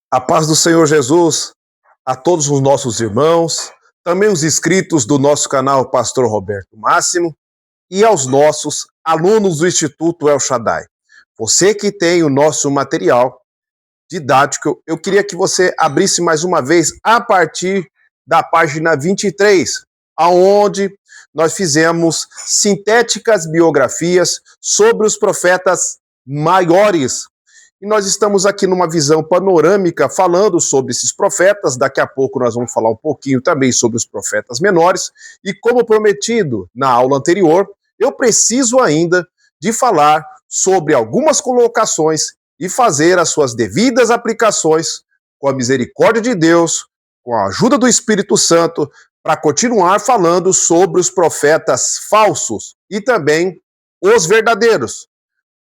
A paz do Senhor Jesus a todos os nossos irmãos, também os inscritos do nosso canal Pastor Roberto Máximo e aos nossos alunos do Instituto El Shaddai. Você que tem o nosso material didático, eu queria que você abrisse mais uma vez a partir da página 23, aonde nós fizemos sintéticas biografias sobre os profetas maiores. E nós estamos aqui numa visão panorâmica falando sobre esses profetas. Daqui a pouco nós vamos falar um pouquinho também sobre os profetas menores. E como prometido na aula anterior, eu preciso ainda de falar sobre algumas colocações e fazer as suas devidas aplicações com a misericórdia de Deus, com a ajuda do Espírito Santo, para continuar falando sobre os profetas falsos e também os verdadeiros.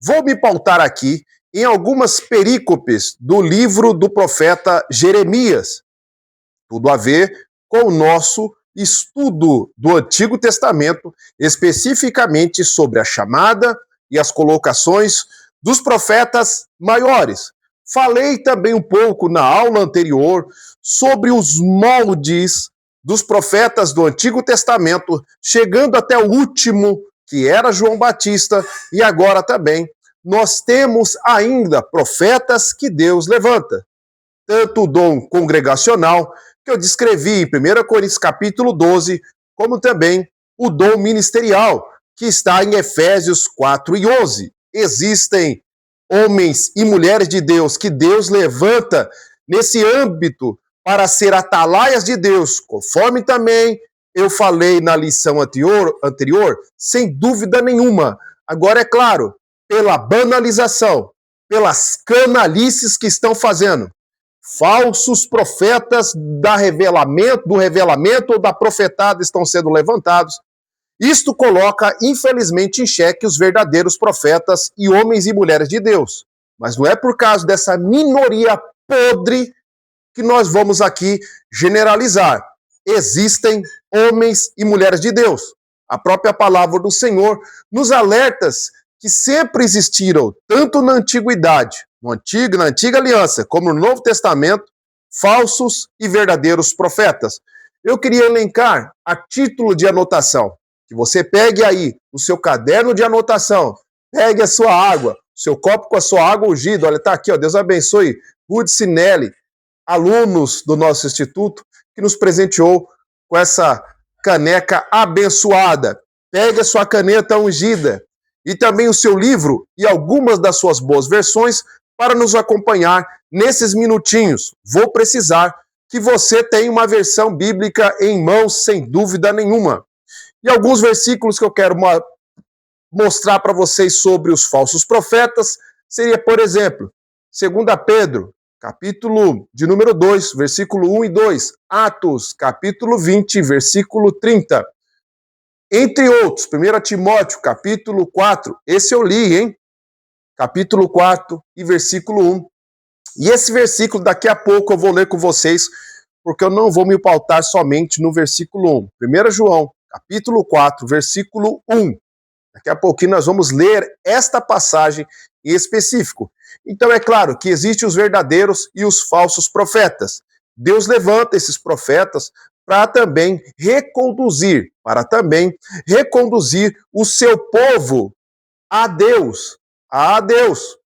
Vou me pautar aqui em algumas perícopes do livro do profeta Jeremias. Tudo a ver com o nosso estudo do Antigo Testamento, especificamente sobre a chamada e as colocações dos profetas maiores. Falei também um pouco na aula anterior sobre os moldes dos profetas do Antigo Testamento, chegando até o último, que era João Batista, e agora também nós temos ainda profetas que Deus levanta. Tanto o dom congregacional, que eu descrevi em 1 Coríntios capítulo 12, como também o dom ministerial, que está em Efésios 4 e 11. Existem homens e mulheres de Deus que Deus levanta nesse âmbito para ser atalaias de Deus, conforme também eu falei na lição anterior, sem dúvida nenhuma. Agora, é claro, pela banalização, pelas canalices que estão fazendo. Falsos profetas do revelamento ou da profetada estão sendo levantados. Isto coloca, infelizmente, em xeque os verdadeiros profetas e homens e mulheres de Deus. Mas não é por causa dessa minoria podre que nós vamos aqui generalizar. Existem homens e mulheres de Deus. A própria palavra do Senhor nos alerta que sempre existiram, tanto na antiguidade, na antiga aliança, como no Novo Testamento, falsos e verdadeiros profetas. Eu queria elencar a título de anotação, que você pegue aí o seu caderno de anotação, pegue a sua água, seu copo com a sua água ungida, olha, está aqui, ó, Deus abençoe, Ruth Sinelli, alunos do nosso instituto, que nos presenteou com essa caneca abençoada. Pegue a sua caneta ungida, e também o seu livro e algumas das suas boas versões para nos acompanhar nesses minutinhos. Vou precisar que você tenha uma versão bíblica em mãos, sem dúvida nenhuma. E alguns versículos que eu quero mostrar para vocês sobre os falsos profetas seria, por exemplo, 2 Pedro, capítulo de número 2, versículo 1 e 2, Atos, capítulo 20, versículo 30. Entre outros, 1 Timóteo, capítulo 4, esse eu li, hein? Capítulo 4 e versículo 1. E esse versículo, daqui a pouco eu vou ler com vocês, porque eu não vou me pautar somente no versículo 1. 1 João, capítulo 4, versículo 1. Daqui a pouquinho nós vamos ler esta passagem em específico. Então é claro que existem os verdadeiros e os falsos profetas. Deus levanta esses profetas para também reconduzir o seu povo a Deus. A Deus.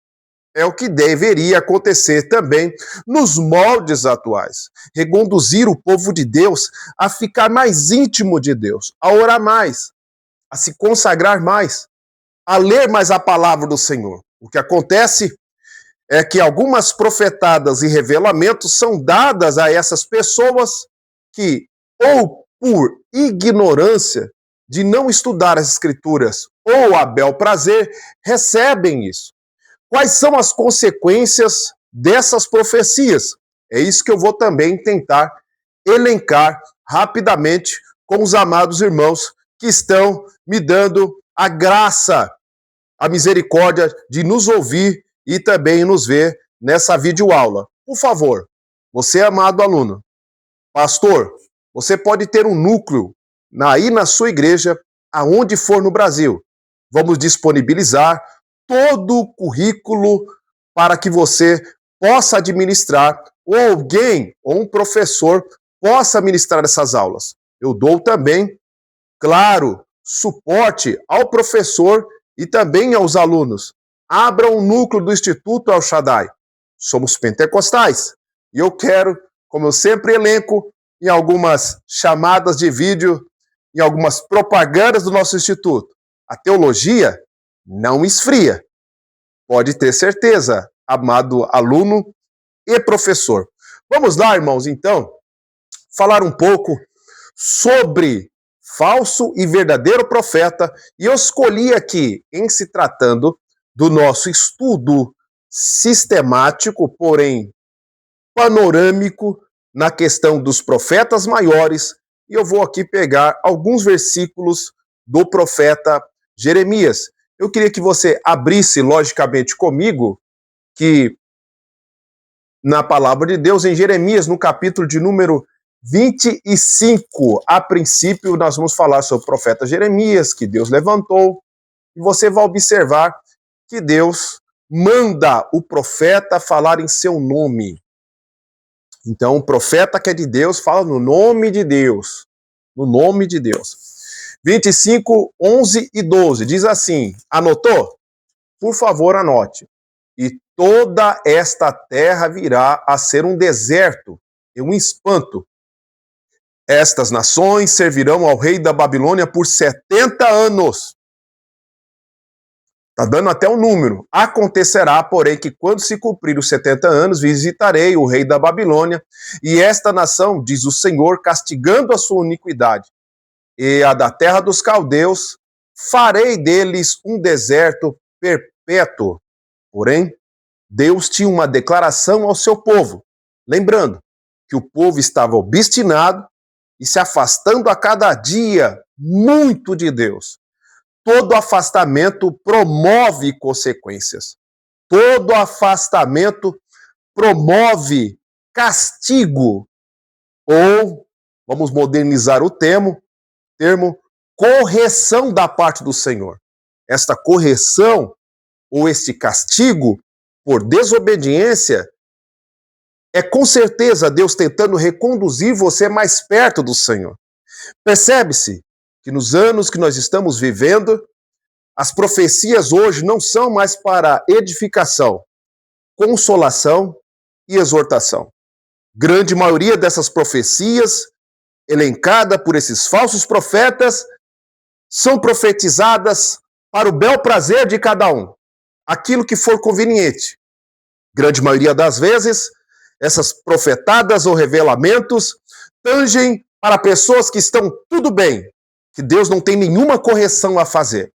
É o que deveria acontecer também nos moldes atuais. Reconduzir o povo de Deus a ficar mais íntimo de Deus, a orar mais, a se consagrar mais, a ler mais a palavra do Senhor. O que acontece é que algumas profetadas e revelamentos são dadas a essas pessoas que, ou por ignorância de não estudar as Escrituras, ou a bel prazer, recebem isso. Quais são as consequências dessas profecias? É isso que eu vou também tentar elencar rapidamente com os amados irmãos que estão me dando a graça, a misericórdia de nos ouvir e também nos ver nessa videoaula. Por favor, você, amado aluno, pastor, você pode ter um núcleo aí na sua igreja, aonde for no Brasil. Vamos disponibilizar todo o currículo para que você possa administrar, ou alguém, ou um professor, possa ministrar essas aulas. Eu dou também, claro, suporte ao professor e também aos alunos. Abra um núcleo do Instituto El Shaddai. Somos pentecostais. E eu quero, como eu sempre elenco, em algumas chamadas de vídeo, em algumas propagandas do nosso instituto, a teologia não esfria. Pode ter certeza, amado aluno e professor. Vamos lá, irmãos, então, falar um pouco sobre falso e verdadeiro profeta, e eu escolhi aqui, em se tratando do nosso estudo sistemático, porém panorâmico, na questão dos profetas maiores, e eu vou aqui pegar alguns versículos do profeta Jeremias. Eu queria que você abrisse, logicamente, comigo, que na palavra de Deus, em Jeremias, no capítulo de número 25, a princípio, nós vamos falar sobre o profeta Jeremias, que Deus levantou, e você vai observar que Deus manda o profeta falar em seu nome. Então, o profeta que é de Deus fala no nome de Deus. No nome de Deus. 25, 11 e 12, diz assim, anotou? Por favor, anote. E toda esta terra virá a ser um deserto e um espanto. Estas nações servirão ao rei da Babilônia por 70 anos. Está dando até um número. Acontecerá, porém, que quando se cumprir os 70 anos, visitarei o rei da Babilônia, e esta nação, diz o Senhor, castigando a sua iniquidade, e a da terra dos caldeus, farei deles um deserto perpétuo. Porém, Deus tinha uma declaração ao seu povo, lembrando que o povo estava obstinado e se afastando a cada dia muito de Deus. Todo afastamento promove consequências. Todo afastamento promove castigo. Ou, vamos modernizar o termo, correção da parte do Senhor. Esta correção, ou este castigo, por desobediência, é com certeza Deus tentando reconduzir você mais perto do Senhor. Percebe-se que nos anos que nós estamos vivendo, as profecias hoje não são mais para edificação, consolação e exortação. Grande maioria dessas profecias, elencada por esses falsos profetas, são profetizadas para o bel prazer de cada um, aquilo que for conveniente. Grande maioria das vezes, essas profetadas ou revelamentos tangem para pessoas que estão tudo bem, que Deus não tem nenhuma correção a fazer.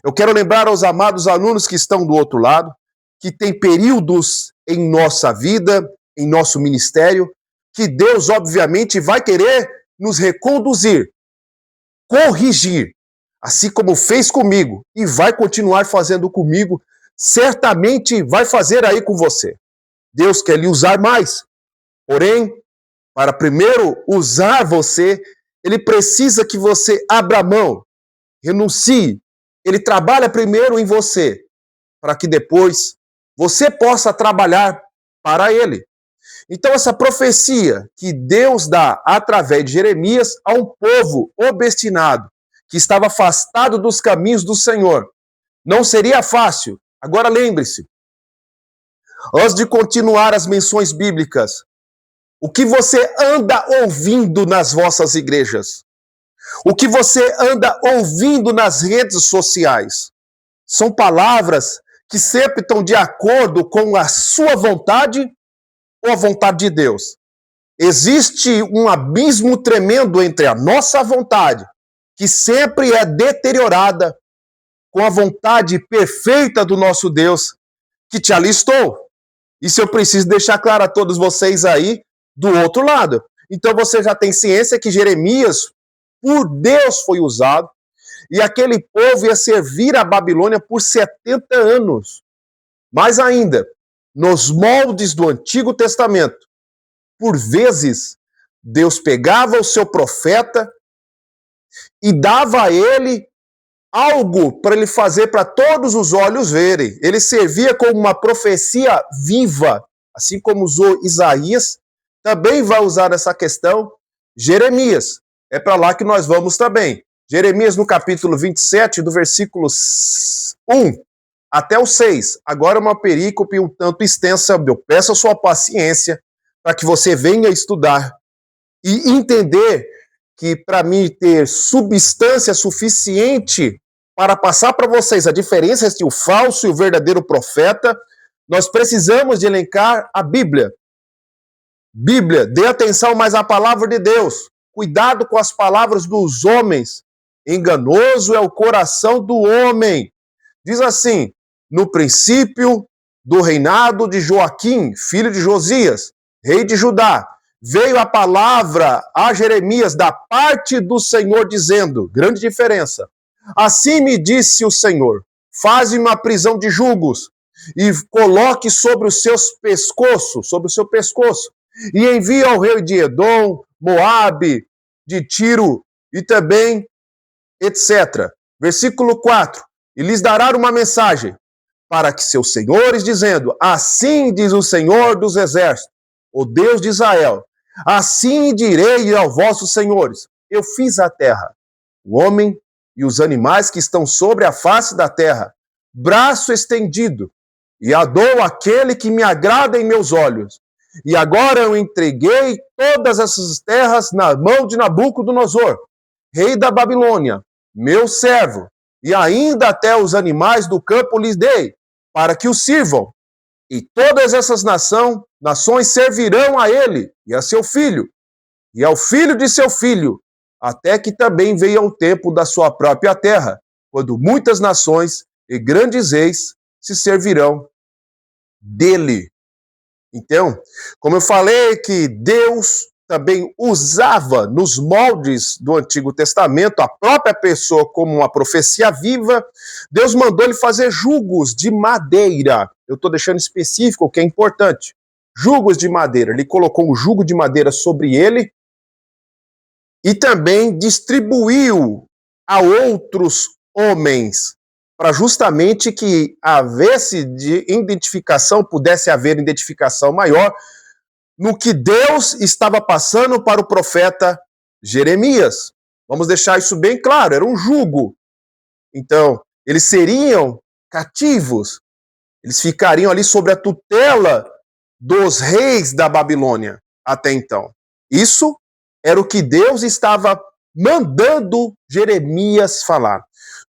Eu quero lembrar aos amados alunos que estão do outro lado, que tem períodos em nossa vida, em nosso ministério, que Deus, obviamente, vai querer nos reconduzir, corrigir, assim como fez comigo e vai continuar fazendo comigo, certamente vai fazer aí com você. Deus quer lhe usar mais, porém, para primeiro usar você, ele precisa que você abra mão, renuncie. Ele trabalha primeiro em você, para que depois você possa trabalhar para ele. Então, essa profecia que Deus dá através de Jeremias a um povo obstinado, que estava afastado dos caminhos do Senhor, não seria fácil. Agora lembre-se, antes de continuar as menções bíblicas, o que você anda ouvindo nas vossas igrejas? O que você anda ouvindo nas redes sociais? São palavras que sempre estão de acordo com a sua vontade ou a vontade de Deus? Existe um abismo tremendo entre a nossa vontade, que sempre é deteriorada, com a vontade perfeita do nosso Deus, que te alistou. Isso eu preciso deixar claro a todos vocês aí do outro lado. Então você já tem ciência que Jeremias, por Deus, foi usado, e aquele povo ia servir a Babilônia por 70 anos. Mais ainda, nos moldes do Antigo Testamento, por vezes, Deus pegava o seu profeta e dava a ele algo para ele fazer para todos os olhos verem. Ele servia como uma profecia viva. Assim como usou Isaías, também vai usar essa questão Jeremias. É para lá que nós vamos também. Jeremias no capítulo 27, do versículo 1 até o 6. Agora uma perícope um tanto extensa, eu peço a sua paciência para que você venha estudar e entender que para mim ter substância suficiente para passar para vocês a diferença entre o falso e o verdadeiro profeta, nós precisamos de elencar a Bíblia. Bíblia, dê atenção mais à palavra de Deus. Cuidado com as palavras dos homens. Enganoso é o coração do homem. Diz assim, no princípio do reinado de Joaquim, filho de Josias, rei de Judá, veio a palavra a Jeremias da parte do Senhor, dizendo, grande diferença, assim me disse o Senhor, faze uma prisão de jugos e coloque sobre os seus pescoços, sobre o seu pescoço, e envie ao rei de Edom, Moabe, de Tiro e também, etc. Versículo 4, e lhes dará uma mensagem para que seus senhores, dizendo, assim diz o Senhor dos exércitos, o Deus de Israel, assim direi aos vossos senhores, eu fiz a terra, o homem e os animais que estão sobre a face da terra, braço estendido, e a dou àquele que me agrada em meus olhos. E agora eu entreguei todas essas terras na mão de Nabucodonosor, rei da Babilônia, meu servo, e ainda até os animais do campo lhes dei, para que o sirvam. E todas essas nações servirão a ele e a seu filho, e ao filho de seu filho, até que também venha o tempo da sua própria terra, quando muitas nações e grandes reis se servirão dele. Então, como eu falei que Deus também usava nos moldes do Antigo Testamento a própria pessoa como uma profecia viva, Deus mandou ele fazer jugos de madeira. Eu estou deixando específico o que é importante. Jugos de madeira. Ele colocou um jugo de madeira sobre ele e também distribuiu a outros homens para justamente que havesse de identificação, pudesse haver identificação maior no que Deus estava passando para o profeta Jeremias. Vamos deixar isso bem claro, era um jugo. Então, eles seriam cativos, eles ficariam ali sob a tutela dos reis da Babilônia até então. Isso era o que Deus estava mandando Jeremias falar.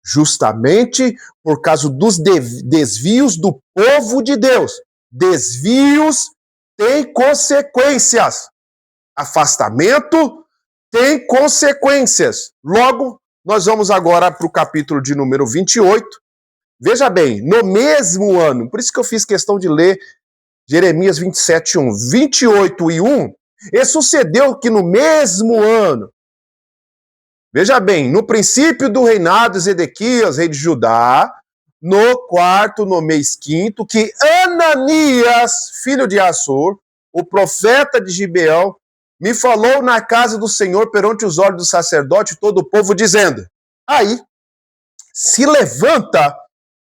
Justamente por causa dos desvios do povo de Deus. Desvios têm consequências. Afastamento tem consequências. Logo, nós vamos agora para o capítulo de número 28. Veja bem, no mesmo ano, por isso que eu fiz questão de ler Jeremias 27, 1. 28 e 1, e sucedeu que no mesmo ano, veja bem, no princípio do reinado de Zedequias, rei de Judá, no mês quinto, que Ananias, filho de Assur, o profeta de Gibeão, me falou na casa do Senhor perante os olhos do sacerdote e todo o povo, dizendo, aí se levanta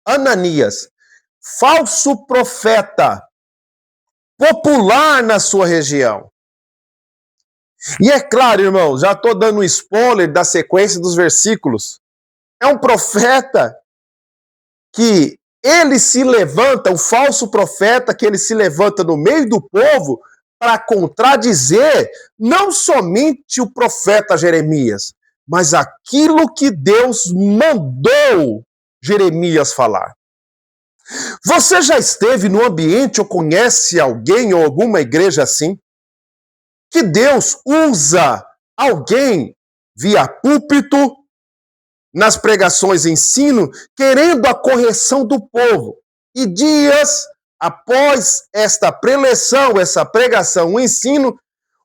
Ananias, falso profeta, popular na sua região. E é claro, irmão, já estou dando um spoiler da sequência dos versículos. É um profeta que ele se levanta, um falso profeta que ele se levanta no meio do povo para contradizer não somente o profeta Jeremias, mas aquilo que Deus mandou Jeremias falar. Você já esteve no ambiente ou conhece alguém ou alguma igreja assim? Que Deus usa alguém via púlpito, nas pregações e ensino, querendo a correção do povo. E dias após esta preleção, essa pregação, o ensino,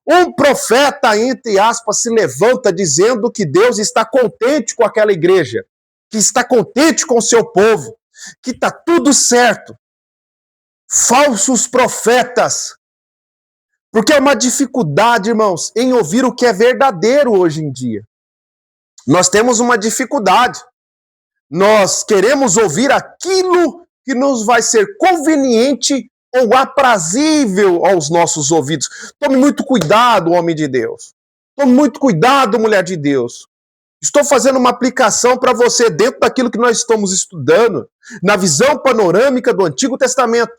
um profeta, entre aspas, se levanta dizendo que Deus está contente com aquela igreja, que está contente com o seu povo, que está tudo certo. Falsos profetas. Porque é uma dificuldade, irmãos, em ouvir o que é verdadeiro hoje em dia. Nós temos uma dificuldade. Nós queremos ouvir aquilo que nos vai ser conveniente ou aprazível aos nossos ouvidos. Tome muito cuidado, homem de Deus. Tome muito cuidado, mulher de Deus. Estou fazendo uma aplicação para você dentro daquilo que nós estamos estudando, na visão panorâmica do Antigo Testamento,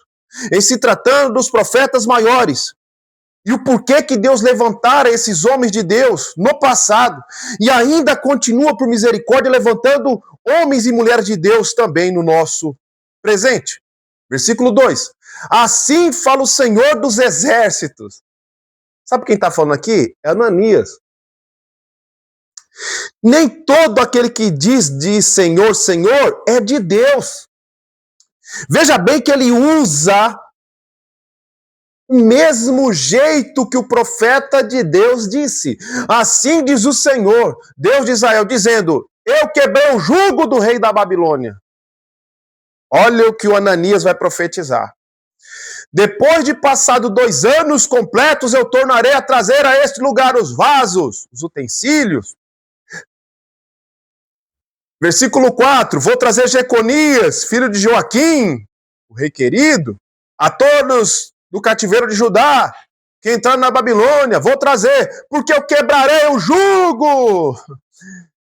em se tratando dos profetas maiores. E o porquê que Deus levantara esses homens de Deus no passado e ainda continua por misericórdia levantando homens e mulheres de Deus também no nosso presente. Versículo 2. Assim fala o Senhor dos exércitos. Sabe quem está falando aqui? É Ananias. Nem todo aquele que diz Senhor, Senhor é de Deus. Veja bem que ele usa o mesmo jeito que o profeta de Deus disse. Assim diz o Senhor, Deus de Israel, dizendo: eu quebrei o jugo do rei da Babilônia. Olha o que o Ananias vai profetizar. Depois de passado 2 anos completos, eu tornarei a trazer a este lugar os vasos, os utensílios. Versículo 4, vou trazer Jeconias, filho de Joaquim, o rei querido, a todos do cativeiro de Judá, que entraram na Babilônia, vou trazer, porque eu quebrarei o jugo.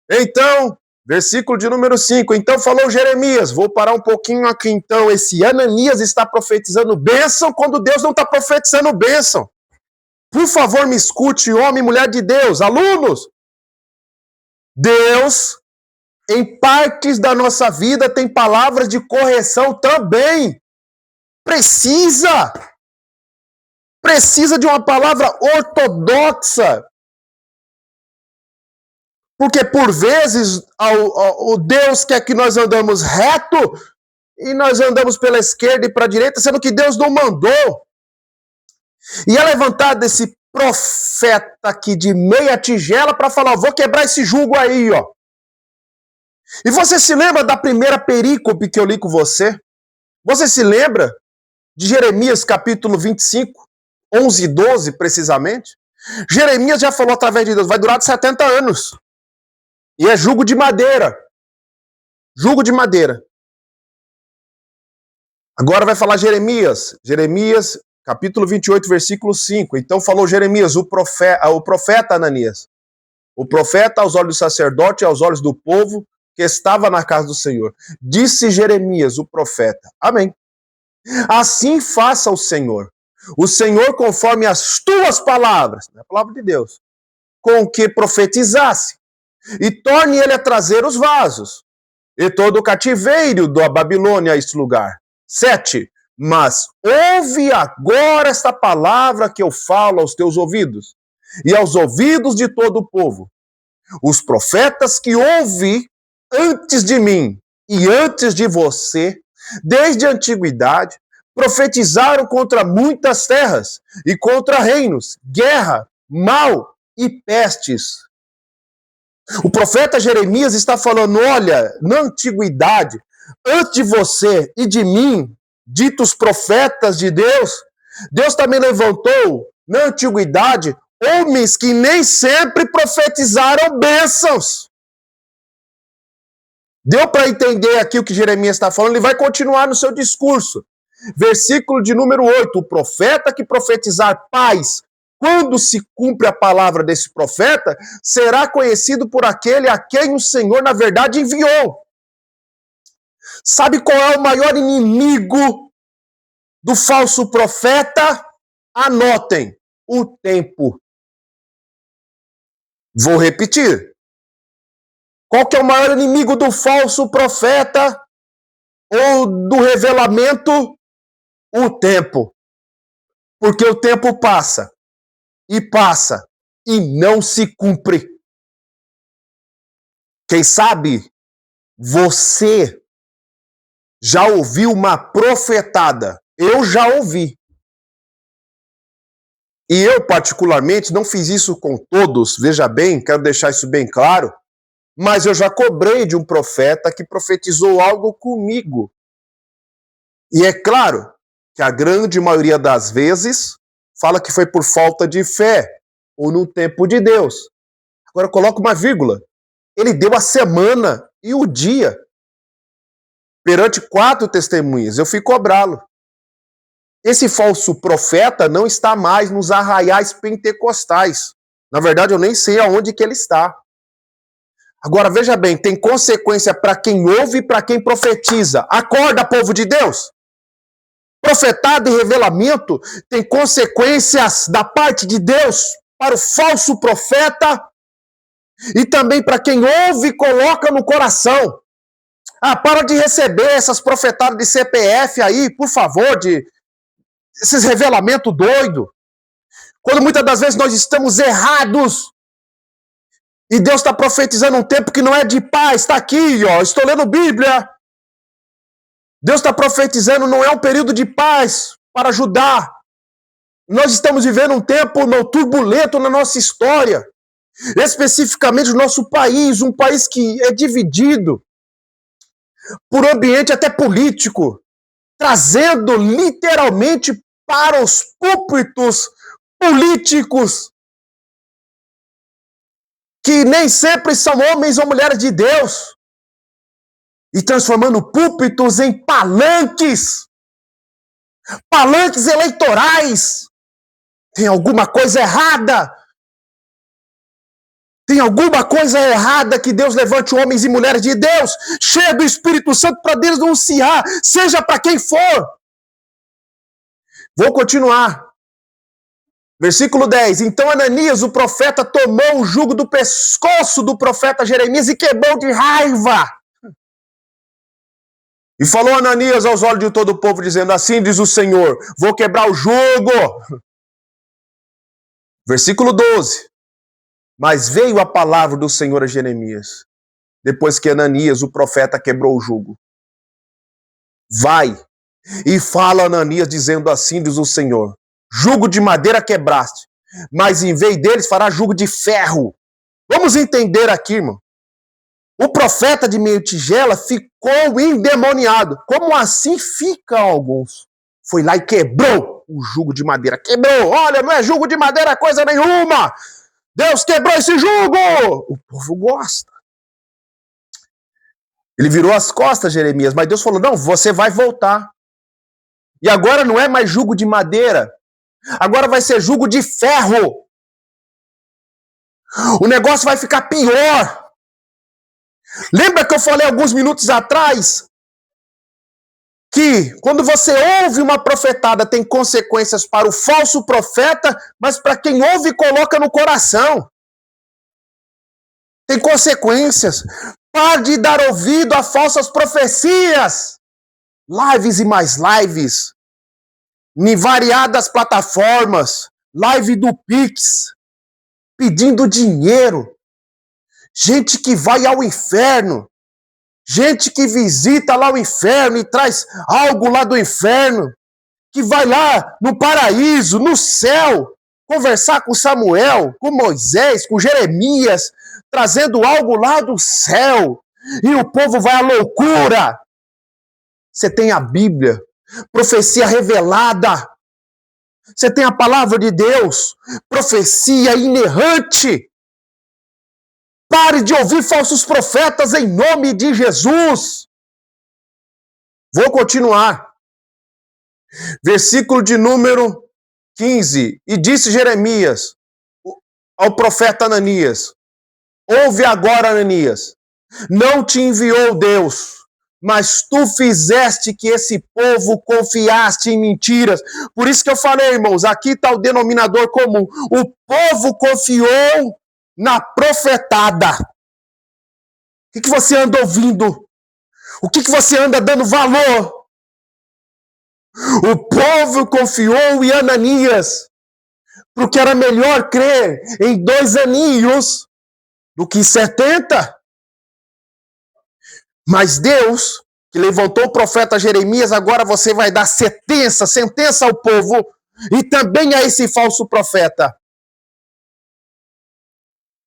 Então, versículo de número 5, então falou Jeremias, vou parar um pouquinho aqui então, esse Ananias está profetizando bênção quando Deus não está profetizando bênção. Por favor, me escute, homem e mulher de Deus, alunos. Deus, em partes da nossa vida, tem palavras de correção também. Precisa de uma palavra ortodoxa. Porque por vezes o Deus quer que nós andamos reto e nós andamos pela esquerda e para a direita, sendo que Deus não mandou. E é levantado esse profeta aqui de meia tigela para falar, vou quebrar esse jugo aí, ó. E você se lembra da primeira perícope que eu li com você? Você se lembra de Jeremias capítulo 25, 11 e 12 precisamente? Jeremias já falou através de Deus, vai durar 70 anos. E é jugo de madeira. Jugo de madeira. Agora vai falar Jeremias. Jeremias capítulo 28, versículo 5. Então falou Jeremias, o profeta Ananias. O profeta aos olhos do sacerdote e aos olhos do povo que estava na casa do Senhor. Disse Jeremias, o profeta. Amém. Assim faça o Senhor conforme as tuas palavras, a palavra de Deus, com que profetizasse, e torne ele a trazer os vasos, e todo o cativeiro da Babilônia a este lugar. 7. Mas ouve agora esta palavra que eu falo aos teus ouvidos, e aos ouvidos de todo o povo. Os profetas que ouvi antes de mim e antes de você, desde a antiguidade, profetizaram contra muitas terras e contra reinos, guerra, mal e pestes. O profeta Jeremias está falando, olha, na antiguidade, antes de você e de mim, ditos profetas de Deus, Deus também levantou, na antiguidade, homens que nem sempre profetizaram bênçãos. Deu para entender aqui o que Jeremias está falando? Ele vai continuar no seu discurso. Versículo de número 8. O profeta que profetizar paz, quando se cumpre a palavra desse profeta, será conhecido por aquele a quem o Senhor, na verdade, enviou. Sabe qual é o maior inimigo do falso profeta? Anotem. O tempo. Vou repetir. Qual que é o maior inimigo do falso profeta ou do revelamento? O tempo. Porque o tempo passa e não se cumpre. Quem sabe você já ouviu uma profetada? Eu já ouvi. E eu, particularmente, não fiz isso com todos, veja bem, quero deixar isso bem claro, mas eu já cobrei de um profeta que profetizou algo comigo. E é claro que a grande maioria das vezes fala que foi por falta de fé ou no tempo de Deus. Agora coloca uma vírgula. Ele deu a semana e o dia. Perante 4 testemunhas, eu fui cobrá-lo. Esse falso profeta não está mais nos arraiais pentecostais. Na verdade, eu nem sei aonde que ele está. Agora, veja bem, tem consequência para quem ouve e para quem profetiza. Acorda, povo de Deus! Profetado e revelamento tem consequências da parte de Deus para o falso profeta e também para quem ouve e coloca no coração. Para de receber essas profetadas de CPF aí, por favor, de esses revelamentos doidos. Quando muitas das vezes nós estamos errados e Deus está profetizando um tempo que não é de paz, está aqui, ó, estou lendo Bíblia. Deus está profetizando, não é um período de paz para ajudar. Nós estamos vivendo um tempo turbulento na nossa história, especificamente no nosso país, um país que é dividido por ambiente até político, trazendo literalmente para os púlpitos políticos que nem sempre são homens ou mulheres de Deus, e transformando púlpitos em palanques eleitorais. Tem alguma coisa errada. Tem alguma coisa errada que Deus levante homens e mulheres de Deus, cheios do Espírito Santo, para denunciar, seja para quem for. Vou continuar. Versículo 10. Então Ananias, o profeta, tomou o jugo do pescoço do profeta Jeremias e quebrou de raiva. E falou Ananias aos olhos de todo o povo, dizendo: assim diz o Senhor, vou quebrar o jugo. Versículo 12. Mas veio a palavra do Senhor a Jeremias, depois que Ananias, o profeta, quebrou o jugo. Vai e fala a Ananias, dizendo: assim diz o Senhor, jugo de madeira quebraste, mas em vez deles fará jugo de ferro. Vamos entender aqui, irmão. O profeta de meio tigela ficou endemoniado. Como assim ficam alguns? Foi lá e quebrou o jugo de madeira. Quebrou. Olha, não é jugo de madeira coisa nenhuma. Deus quebrou esse jugo. O povo gosta. Ele virou as costas, Jeremias, mas Deus falou: não, você vai voltar. E agora não é mais jugo de madeira. Agora vai ser jugo de ferro. O negócio vai ficar pior. Lembra que eu falei alguns minutos atrás que quando você ouve uma profetada tem consequências para o falso profeta, mas para quem ouve e coloca no coração. Tem consequências. Pare de dar ouvido a falsas profecias. Lives e mais lives. Em variadas plataformas. Live do Pix. Pedindo dinheiro. Gente que vai ao inferno. Gente que visita lá o inferno e traz algo lá do inferno. Que vai lá no paraíso, no céu, conversar com Samuel, com Moisés, com Jeremias, trazendo algo lá do céu. E o povo vai à loucura. Você tem a Bíblia, profecia revelada. Você tem a palavra de Deus, profecia inerrante. Pare de ouvir falsos profetas em nome de Jesus. Vou continuar. Versículo de número 15. E disse Jeremias ao profeta Ananias: ouve agora, Ananias, não te enviou Deus, mas tu fizeste que esse povo confiaste em mentiras. Por isso que eu falei, irmãos, aqui está o denominador comum. O povo confiou na profetada. O que você anda ouvindo? O que você anda dando valor? O povo confiou em Ananias, porque era melhor crer em 2 aninhos do que 70. Mas Deus, que levantou o profeta Jeremias, agora você vai dar sentença ao povo e também a esse falso profeta.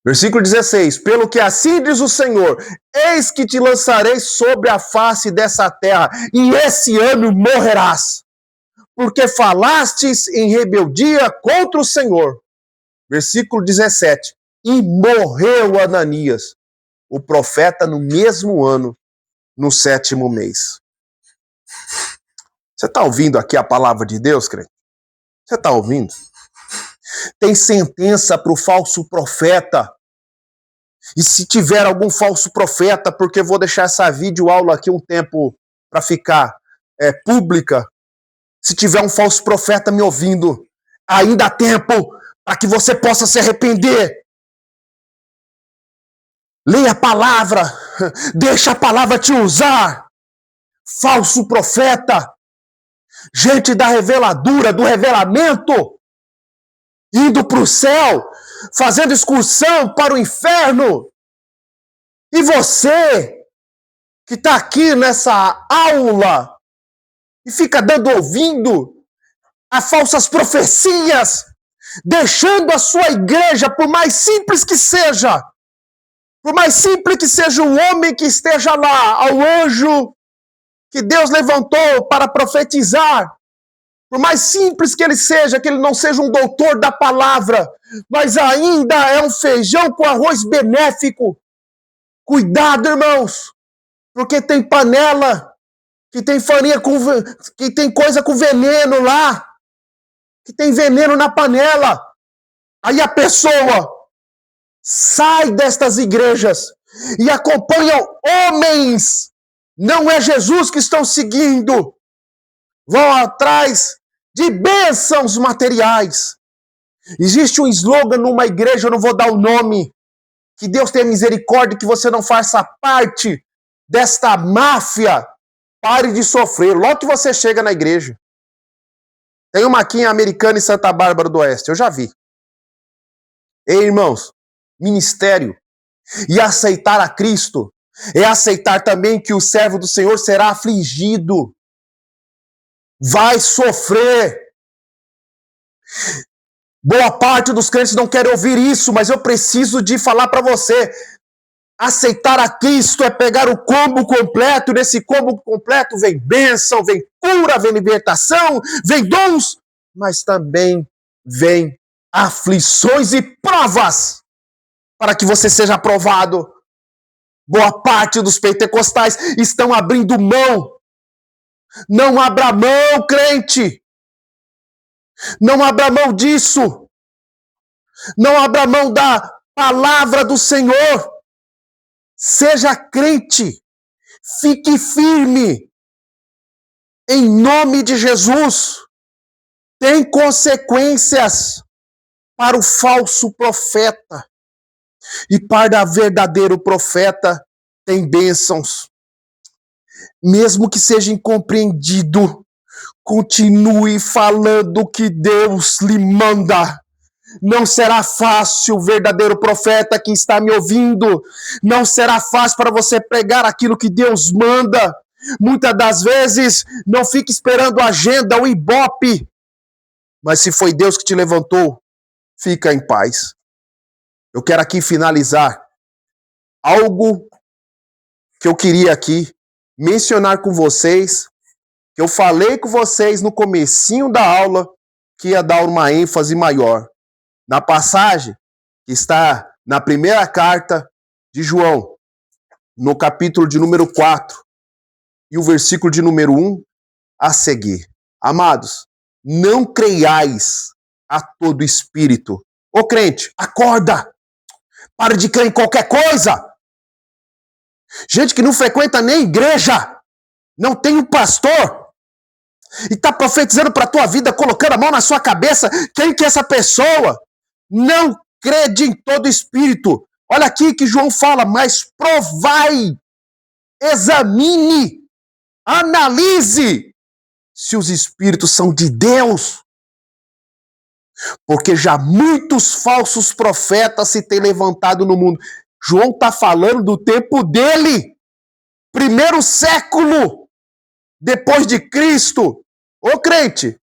Versículo 16. Pelo que assim diz o Senhor, eis que te lançarei sobre a face dessa terra, e esse ano morrerás, porque falastes em rebeldia contra o Senhor. Versículo 17. E morreu Ananias, o profeta, no mesmo ano, no 7º mês. Você está ouvindo aqui a palavra de Deus, crente? Você está ouvindo? Tem sentença para o falso profeta. E se tiver algum falso profeta, porque eu vou deixar essa videoaula aqui um tempo para ficar pública, se tiver um falso profeta me ouvindo, ainda há tempo para que você possa se arrepender. Leia a palavra, deixa a palavra te usar. Falso profeta, gente da reveladura, do revelamento, indo para o céu, fazendo excursão para o inferno. E você, que está aqui nessa aula, e fica dando ouvido a falsas profecias, deixando a sua igreja, por mais simples que seja o homem que esteja lá, ao anjo que Deus levantou para profetizar, por mais simples que ele seja, que ele não seja um doutor da palavra, mas ainda é um feijão com arroz benéfico. Cuidado, irmãos, porque tem panela, que tem farinha que tem coisa com veneno lá, que tem veneno na panela. Aí a pessoa sai destas igrejas e acompanha homens. Não é Jesus que estão seguindo. Vão atrás de bênçãos materiais. Existe um slogan numa igreja, eu não vou dar o nome, que Deus tenha misericórdia, que você não faça parte desta máfia. Pare de sofrer. Logo que você chega na igreja. Tem uma aqui em Americana e Santa Bárbara do Oeste, eu já vi. Ei, irmãos, ministério e aceitar a Cristo é aceitar também que o servo do Senhor será afligido, vai sofrer. Boa parte dos crentes não quer ouvir isso, mas eu preciso de falar para você. Aceitar a Cristo é pegar o combo completo. Nesse combo completo vem bênção, vem cura, vem libertação, vem dons, mas também vem aflições e provas para que você seja aprovado. Boa parte dos pentecostais estão abrindo mão. Não abra mão, crente. Não abra mão disso. Não abra mão da palavra do Senhor. Seja crente. Fique firme. Em nome de Jesus. Tem consequências para o falso profeta. E para o verdadeiro profeta tem bênçãos. Mesmo que seja incompreendido, continue falando o que Deus lhe manda. Não será fácil, verdadeiro profeta que está me ouvindo. Não será fácil para você pregar aquilo que Deus manda. Muitas das vezes, não fique esperando a agenda, o ibope. Mas se foi Deus que te levantou, fica em paz. Eu quero aqui finalizar algo que eu queria aqui mencionar com vocês, que eu falei com vocês no comecinho da aula, que ia dar uma ênfase maior. Na passagem que está na primeira carta de João, no capítulo de número 4, e o versículo de número 1 a seguir. Amados, não creiais a todo espírito. Ô crente, acorda! Para de crer em qualquer coisa! Gente que não frequenta nem igreja, não tem um pastor, e está profetizando para a tua vida, colocando a mão na sua cabeça, quem que é essa pessoa? Não crede em todo espírito. Olha aqui que João fala, mas provai, examine, analise se os espíritos são de Deus. Porque já muitos falsos profetas se têm levantado no mundo. João está falando do tempo dele. Primeiro século depois de Cristo. Ô crente,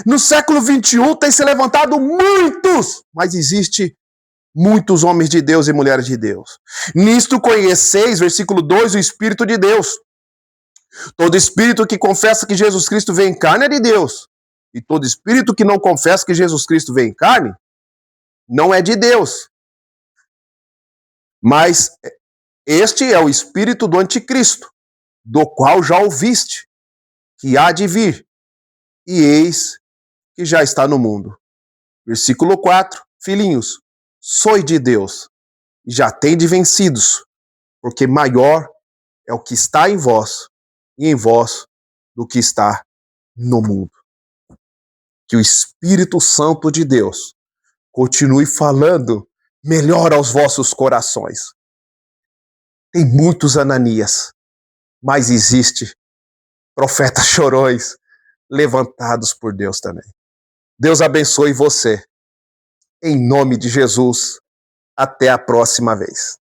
no século 21 tem se levantado muitos, mas existe muitos homens de Deus e mulheres de Deus. Nisto conheceis, versículo 2, o Espírito de Deus. Todo espírito que confessa que Jesus Cristo veio em carne é de Deus. E todo espírito que não confessa que Jesus Cristo veio em carne, não é de Deus. Mas este é o espírito do anticristo, do qual já ouviste, que há de vir, e eis que já está no mundo. Versículo 4, filhinhos, sois de Deus, e já tendes vencidos, porque maior é o que está em vós, e em vós, do que está no mundo. Que o Espírito Santo de Deus continue falando melhor aos vossos corações. Tem muitos Ananias, mas existe profetas chorões levantados por Deus também. Deus abençoe você. Em nome de Jesus, até a próxima vez.